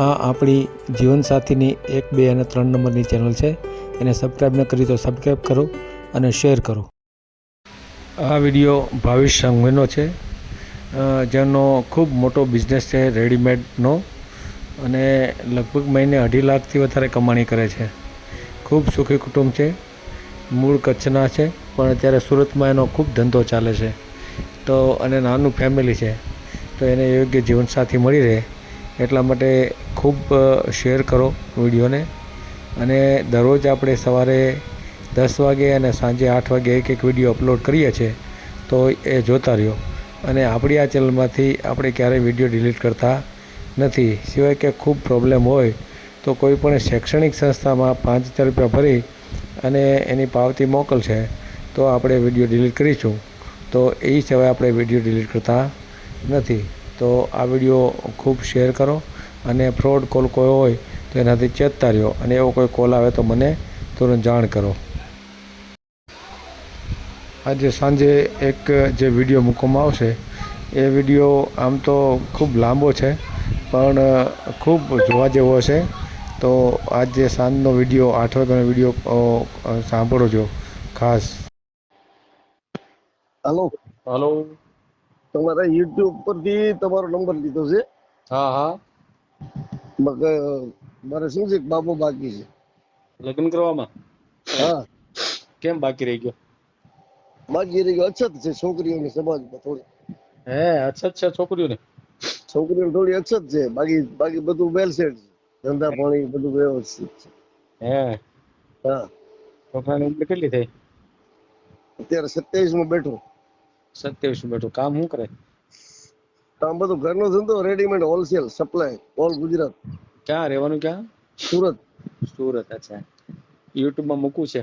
આ આપણી જીવનસાથીની 1, 2 અને 3 નંબરની ચેનલ છે. એને સબસ્ક્રાઈબ ન કરી તો સબસ્ક્રાઈબ કરો અને શેર કરો. આ વિડીયો ભાવેશ સંઘવીનો છે, જેનો ખૂબ મોટો બિઝનેસ છે રેડીમેડનો, અને લગભગ મહિને 2.5 લાખથી વધારે કમાણી કરે છે. ખૂબ સુખી કુટુંબ છે. મૂળ કચ્છના છે, પણ અત્યારે સુરતમાં એનો ખૂબ ધંધો ચાલે છે. તો અને નાનું ફેમિલી છે, તો એને યોગ્ય જીવનસાથી મળી રહે એટલા માટે ખૂબ શેર કરો વિડીયોને. અને દરરોજ આપણે સવારે 10 વાગે અને સાંજે 8 વાગે એક વિડીયો અપલોડ કરીએ છીએ, તો એ જોતા રહ્યો. અને આપણી આ ચેનલમાંથી આપણે ક્યારેય વિડીયો ડિલીટ કરતા નથી. સિવાય કે ખૂબ પ્રોબ્લેમ હોય તો કોઈ પણ શૈક્ષણિક સંસ્થામાં 5,000 રૂપિયા ભરી અને એની પાવતી મોકલશે તો આપણે વિડીયો ડિલીટ કરીશું. તો એ સિવાય આપણે વિડીયો ડિલીટ કરતા નથી. તો આ વિડીયો ખૂબ શેર કરો અને ફ્રોડ કોલ કોઈ હોય તો એનાથી ચેતતા રહ્યો. અને એવો કોઈ કોલ આવે તો મને તુરંત જાણ કરો. આજે સાંજે એક જે વિડીયો મૂકવામાં આવશે એ વિડીયો આમ તો ખૂબ લાંબો છે, પણ ખૂબ જોવા જેવો છે. તો આજે સાંજનો વિડીયો 8 વાગ્યાનો વિડીયો સાંભળજો ખાસ. Hello hello. તમારા યુટ્યુબ પરથી તમારો નંબર લીધો છે. હા હા. મારે શું છે, બાબો બાકી છે. લગ્ન કરવામાં હા, કેમ બાકી રહી ગયો? બાકી રહી ગયો. અછત છે છોકરીઓની સમાજમાં થોડી. હે અછત છે છોકરીઓને? છોકરીઓની થોડી અછત છે, બાકી બધું વેલ સેટ છે. ધંધા પાણી બધું વ્યવસ્થિત છે. હે હા, છોકરાની ઉંમર કેટલી થઈ? અત્યારે 27 માં બેઠો. 27 બેઠું. કામ શું કરે? આમ બધું ઘરનો ધંધો, readymade wholesale supply all Gujarat. ક્યાં રહેવાનું? ક્યાં? સુરત. સુરત. અચ્છા. યુટ્યુબમાં મૂકવું છે?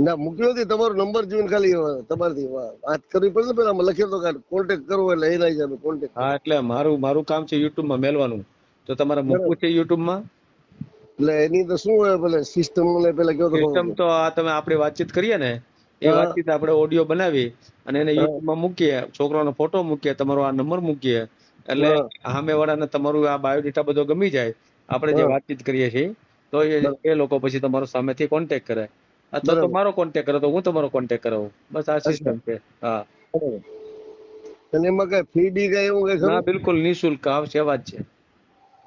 ના, મૂક્યો નથી. તમારો નંબર જોઈને ખાલી તમારાથી વાત કરવી પડે. પેલા લખ્યો તો કોન્ટેક્ટ કરવો, એટલે એ નહીં જાય કોન્ટેક્ટ હા, કરો. એટલે મારું કામ છે યુટ્યુબમાં મેલવાનું. તો તમારે મૂકવું છે યુટ્યુબમાં? એટલે એની તો શું હોય, પેલા સિસ્ટમ પેલા કયો તો ખબર સિસ્ટમ પડે. તો આ તમે આપણે વાતચીત કરીએ ને એ હા વાતચીત આપણે ઓડિયો બનાવી અને એને હા યુટ્યુબમાં મૂકીએ, છોકરાનો ફોટો મૂકીએ, તમારો આ નંબર મૂકીએ, એટલે હા સામે વાળાને તમારું આ બાયોડેટા બધો ગમી જાય, આપણે જે હા વાતચીત કરીએ છીએ, તો એ લોકો પછી તમારો સામેથી કોન્ટેક્ટ કરે, અથવા તો બરાબર. મારો કોન્ટેક્ટ કરે તો હું તમારો કોન્ટેક્ટ કરાવું. બસ આ અચ્છા, સિસ્ટમ છે. હા. બરાબર. અને એમાં કઈ ફી ડી કઈ એવું કઈ ના, ખરું? બિલકુલ નિઃશુલ્ક આ સેવા જ છે.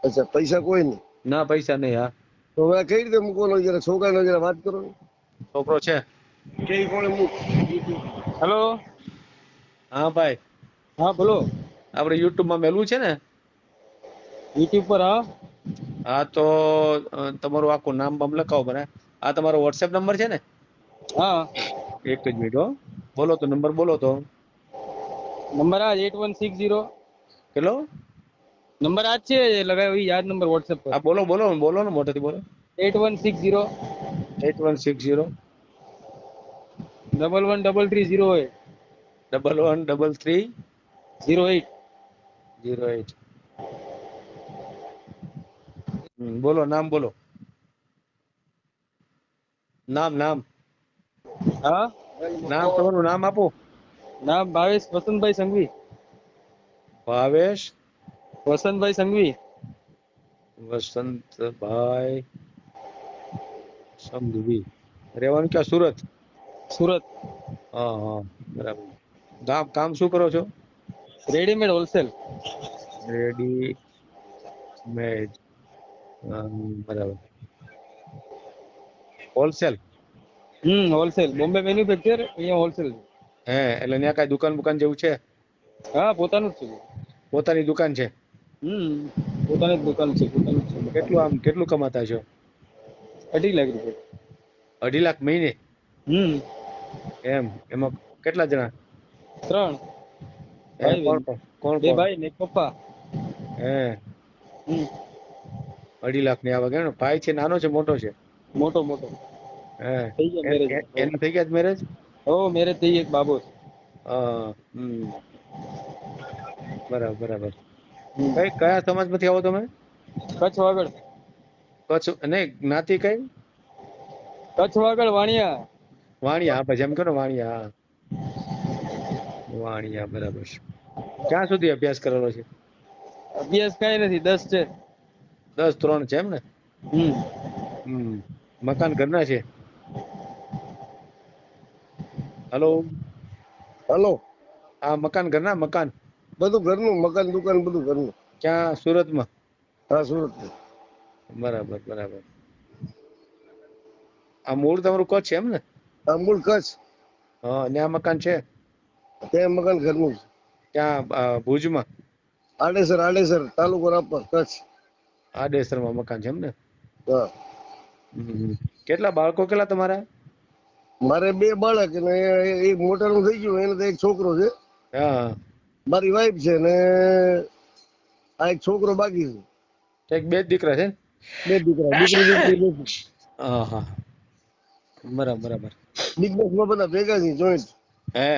અચ્છા, પૈસા કોઈ નહીં? ના, પૈસા નહીં. હા. તો હવે કઈ રીતે મૂકવાનો, જરા છોકરાનો જરા વાત કરો ને. છોકરો છે? કઈ કોણે મૂક? હેલો. હા ભાઈ, હા બોલો. આપણે યુટ્યુબમાં મેલવું છે ને? યુટ્યુબ પર? હા. હા, તો તમારું આખું નામ બામ લખાવો મને. આ તમારો વોટ્સએપ નંબર છે ને? હા. એક જ મિનિટ હો. બોલો તો, નંબર બોલો તો. નંબર આ 8160. કેટલો? નંબર આ છે લગાવ્યો, યાદ નંબર વોટ્સએપ પર. હા, બોલો બોલો બોલો ને, મોટેથી બોલો. 8160 8160 113308 113308. 08. બોલો, નામ બોલો. નામ હા. તમારું નામ આપો. નામ ભાવેશ વસંતભાઈ સંઘવી. ભાવેશ વસંતભાઈ સંઘવી. વસંતભાઈ સંઘવી. રહેવાનું ક્યાં? સુરત? સુરત. હા હા, બરાબર. કામ શું કરો છો? Readymade wholesale. રેડીમેડ. બરાબર. હોલસેલ? હોલસેલ. બોમ્બે મેન્યુફેક્ચર, અહીંયા હોલસેલ. હે, એટલે ત્યાં કઈ દુકાન જેવું છે? હા, પોતાનું જ છે. પોતાની દુકાન છે? પોતાની જ દુકાન છે. પોતાનું જ છે મકાન. કેટલું કમાતા છો? 2.5 લાખ રૂપિયા. 2.5 લાખ મહિને? એમાં કેટલા જણા? 3 હે, ભાઈ કોણ બહેન. કોણ 2 કોણ? ભાઈ ને એક પપ્પા. હે, હમ 2.5 લાખ ની આવક. ભાઈ છે નાનો છે મોટો છે? મોટો મોટો. હે, થઈ ગયા મેરેજ. એના થઈ ગયા મેરેજ? મેરેજ થઈ એક બાબો છે. હા. બરાબર. કયા સમાજમાંથી આવો તમે? કચ્છ વાગડ. કચ્છ નહીં, જ્ઞાતિ કઈ? કચ્છ વાગડ વાણિયા. વાણિયા. હા, પછી એમ કહો ને વાણિયા. હા, વાણિયા, બરાબર. ક્યાં સુધી અભ્યાસ કરેલો છે? અભ્યાસ કઈ નથી, 10 છે. 10-3 છે એમ ને? મકાન ઘરના છે? હલો, હલો, હા મકાન ઘરના? મકાન બધું ઘરનું, મકાન દુકાન બધું ઘરનું. ક્યાં? સુરતમાં? હા, સુરત. બરાબર બરાબર. આ મૂળ તમારું કચ્છ છે એમ ને? આ મૂળ કચ્છ. હા, અને આ મકાન છે ત્યાં મકાન ઘરનું છે. ક્યાં? ભુજમાં? આડેસર તાલુકો રાપર, કચ્છ. આડેસરમાં મકાન છે એમ ને? હા. કેટલા બાળકો કેટલા તમારા? મારે 2 બાળક ને એક મોટાનું થઈ ગયું, એને તો એક છોકરો છે. હા. મારી વાઈફ છે ને આ એક છોકરો બાકી છે. એક 2 જ દીકરા છે ને? 2 દીકરા, દીકરી. હા હા, બરાબર બરાબર. બિઝનેસમાં બધા ભેગા છે, જોઈન્ટ. હે.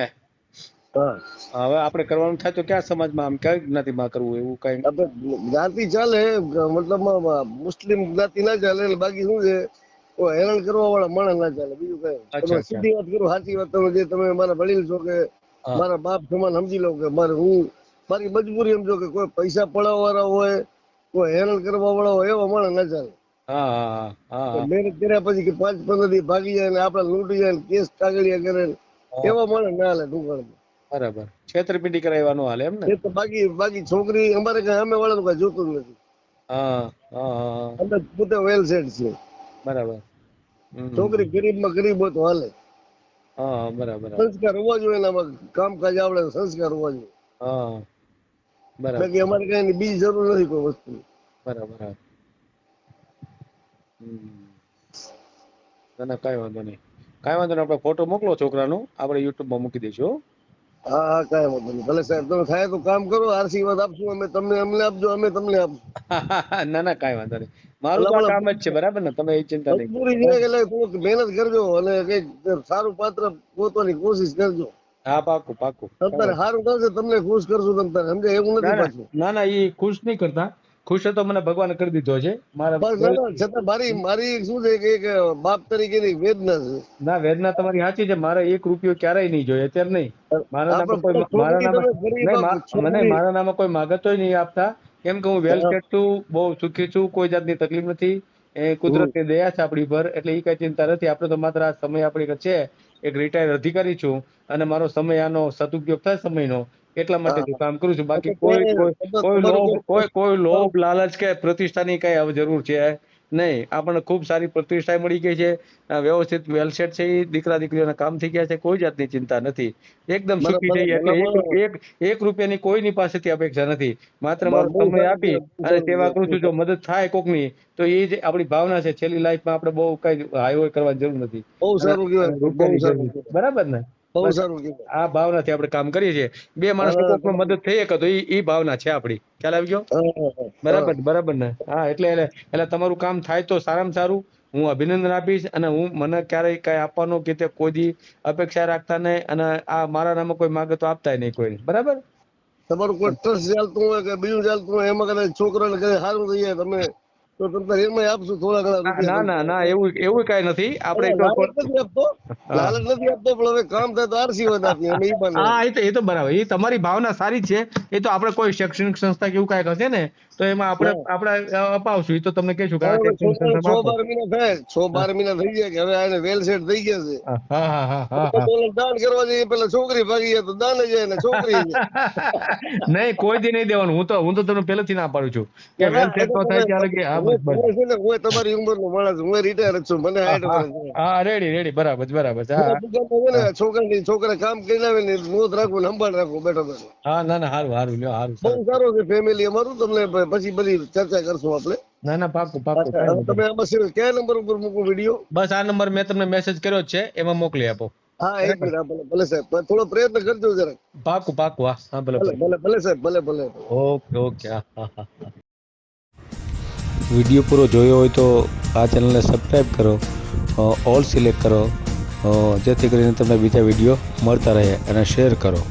હા. હવે આપણે કરવાનું થાય તો ક્યાં સમાજમાં, આમ કઈ જ્ઞાતિમાં કરવું એવું કઈ? આપણે જ્ઞાતિ ચાલે, મતલબ મુસ્લિમ જ્ઞાતિ ના ચાલે, એટલે બાકી શું છે હેરાન કરવા વાળા માણસ ના ચાલે, બીજું કઈ. અચ્છા, તમે સીધી વાત કરો, સાચી વાત. તમે મારા વડીલ છો કે મારા બાપ સમાન સમજી લો કે મારી મજબૂરી સમજો કે કોઈ પૈસા પડાવવા વાળા હોય, કોઈ હેરાન કરવા વાળા હોય, એવા માણસ ના ચાલે. હા હા હા. મહેનત કર્યા પછી કે 5-15 દી ભાગી જાય ને આપડા લૂંટી જાય ને કેસ કાગળિયા કરે, એવા માણસ ના હાલે ટૂંકમાં. બરાબર. છેતરપિંડી કરાવવાનું હાલે એમ ને? એ તો બાકી છોકરી અમારે કઈ સામે વાળાનું કઈ જોતું જ નથી. હા હા. અમે પોતે વેલ સેટ છે. બરાબર. છોકરી ગરીબમાં ગરીબ હોય તો હાલે. હા, બરાબર. સંસ્કાર હોવા જોઈએ એનામાં, કામકાજ આવડે, સંસ્કાર હોવા જોઈએ. હા, બરાબર. બાકી અમારે કઈ બીજી જરૂર નથી કોઈ વસ્તુ. બરાબર. ના કઈ વાંધો નહીં. આપણે ફોટો મોકલો છોકરાનો, આપણે YouTube માં મૂકી દઈશું. હા, કઈ વાંધો નહીં. ભલે સાહેબ, તમે થાય તો કામ કરો, આશીર્વાદ આપશું અમે તમને, અમને આપજો, અમે તમને આપશું. ના કઈ વાંધો નહીં. મારું તો આ કામ જ છે, બરાબર ને? તમે એ ચિંતા નહીં કરો. મજબૂરી છે એટલે થોડુંક મહેનત કરજો અને કઈક સારું પાત્ર ગોતવાની કોશિશ કરજો. હા, પાકું. અત્યારે સારું કરશે, તમને ખુશ કરશું. તમને સમજે એવું નથી પાછું. ના એ ખુશ નહીં કરતા. ખુશ તો મને ભગવાન કરી દીધો છે. છતાં મારી શું છે કે બાપ તરીકેની વેદના છે. ના, વેદના તમારી સાચી છે. મારે 1 રૂપિયો ક્યારેય નહીં જોઈએ, અત્યારે નહીં. મારા નામે કોઈ માગતોય નહીં આપતા, કેમ કે હું વેલ સેટ છું, બહુ સુખી છું, કોઈ જાતની તકલીફ નથી. એ કુદરતની દયા છે આપણી પર, એટલે એ કઈ ચિંતા નથી. આપણે તો માત્ર આ સમય આપણી છે, એક રિટાયર અધિકારી છું, અને મારો સમય આનો સદુપયોગ થાય સમયનો, એટલા માટે હું કામ કરું છું. બાકી કોઈ લોભ લાલચ કે પ્રતિષ્ઠાની કઈ હવે જરૂર છે નહીં. આપણને ખૂબ સારી પ્રતિષ્ઠા મળી ગઈ છે, વ્યવસ્થિત વેલસેટ છે, દીકરા દીકરીઓના કામ થઈ ગયા છે, કોઈ જાતની ચિંતા નથી. એકદમ સુખી છે. એટલે 1 રૂપિયાની કોઈની પાસેથી અપેક્ષા નથી. માત્ર મારો સમય આપી અને સેવા કરું છું. જો મદદ થાય કોકની તો એ જ આપણી ભાવના છે. છેલ્લી લાઈફમાં આપણે બહુ કઈ હાઈ કરવાની જરૂર નથી. બહુ સારું કહેવાય. બરાબર ને? બહુ સારું કહેવાય. આ ભાવનાથી આપણે કામ કરીએ છીએ. 2 માણસ કોકનો મદદ થઈ શકે તો એ ભાવના છે આપણી. ખ્યાલ આવી ગયો? બરાબર ને? હા, એટલે તમારું કામ થાય તો સારામાં સારું. હું અભિનંદન આપીશ, અને મને ક્યારેય કઈ આપવાનો કે કોઈ દી અપેક્ષા રાખતા નહીં, અને આ મારા નામે કોઈ માગે તો આપતા નહીં કોઈ. બરાબર? તમારું કોઈ ટ્રસ્ટ ચાલતું હોય કે બીજું ચાલતું હોય, એમાં કદાચ છોકરાને કદાચ સારું થઈ જાય તમે તો તમને એમાં આપશું થોડા ઘણા રૂપિયા. ના એવું કઈ નથી. આપણે લાલચ નથી આપતો, પણ હવે કામ થાય તો આશીર્વાદ આપીએ અમે. હા, એ તો બરાબર. એ તમારી ભાવના સારી છે. એ તો આપણે કોઈ શૈક્ષણિક સંસ્થા કે એવું કઈક હશે ને તો એમાં આપણે અપાવશું. એ તો તમને કહીશું કે 6-12 મહિના થાય, 6-12 મહિના થઈ જાય કે હવે આને વેલ સેટ થઈ ગયા છે. દાન કરવા જઈએ, પેલા છોકરી ભાગી જાય તો દાન જાય ને છોકરી નહીં, કોઈ દી નહીં દેવાનું. હું તો તમને પહેલેથી ના પાડું છું કે વેલ સેટ તો થાય ત્યારે કે હું તમારી ઉંમરનો માણસ, હું રિટાયર છું, મને 60 વર્ષ. હા, રેડી, બરાબર. છોકરા કામ કરી લાવે ને નોંધ રાખવું, સંભાળ રાખવું બેઠો. હા, ના, સારું. બહુ સારું છે ફેમિલી અમારું. તમને પછી બધી ચર્ચા કરશું આપણે. ના, પાકું. તમે આમાં કયા નંબર ઉપર મૂકું વિડીયો? બસ આ નંબર મેં તમને મેસેજ કર્યો છે, એમાં મોકલી આપો. હા, 1 મિનિટ. ભલે સાહેબ, થોડો પ્રયત્ન કરજો જરા. પાકું. હા, ભલે સાહેબ, ભલે. ઓકે. હા. વિડીયો પૂરો જોયો હોય તો આ ચેનલને સબસ્ક્રાઈબ કરો, ઓલ સિલેક્ટ કરો, જેથી કરીને તમને બીજા વિડીયો મળતા રહે, અને શેર કરો.